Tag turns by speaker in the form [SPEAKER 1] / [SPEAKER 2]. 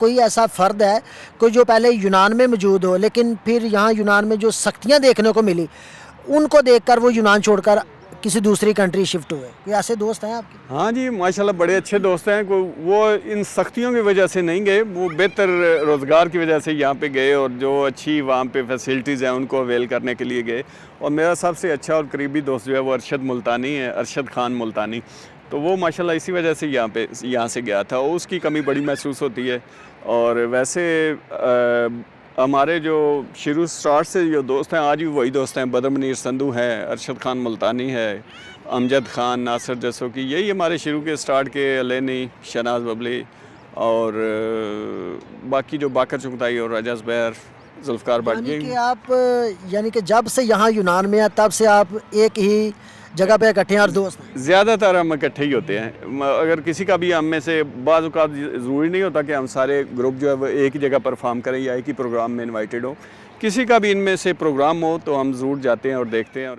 [SPEAKER 1] कोई ऐसा फ़र्द है कोई जो पहले यूनान में मौजूद हो लेकिन फिर यहाँ यूनान में जो सख्तियाँ देखने को मिली उनको देखकर वो यूनान छोड़कर किसी दूसरी कंट्री शिफ्ट हुए? कोई ऐसे दोस्त हैं आपके?
[SPEAKER 2] हाँ जी, माशाल्लाह बड़े अच्छे दोस्त हैं। वो इन सख्तियों की वजह से नहीं गए, वो बेहतर रोज़गार की वजह से यहाँ पे गए और जो अच्छी वहाँ पे फैसिलिटीज़ हैं उनको अवेल करने के लिए गए। और मेरा सबसे अच्छा और करीबी दोस्त जो है वो अरशद मुल्तानी है, अरशद खान मुल्तानी। तो वो माशाल्लाह इसी वजह से यहाँ से गया था। उसकी कमी बड़ी महसूस होती है। और वैसे हमारे जो शुरू स्टार्ट से जो दोस्त हैं आज भी वही दोस्त हैं। बदर मुनीर संधू हैं, अरशद खान मुल्तानी है, अमजद खान, नासिर जसोकी, यही हमारे शुरू के स्टार्ट के, अलैनी, शहनाज बबली और बाकी जो बाकर चुगताई और राजा ज़ुबैर, जुल्फ़िकार भट्ट।
[SPEAKER 1] यानी कि आप यानी कि जब से यहाँ यूनान में हैं तब से आप एक ही जगह पे इकट्ठे हैं और दोस्त हैं?
[SPEAKER 2] ज़्यादातर हम इकट्ठे ही होते हैं। अगर किसी का भी हम में से बाज़ औक़ात ज़रूरी नहीं होता कि हम सारे ग्रुप जो है वो एक ही जगह परफॉर्म करें या एक ही प्रोग्राम में इनवाइटेड हो। किसी का भी इनमें से प्रोग्राम हो तो हम ज़रूर जाते हैं और देखते हैं। और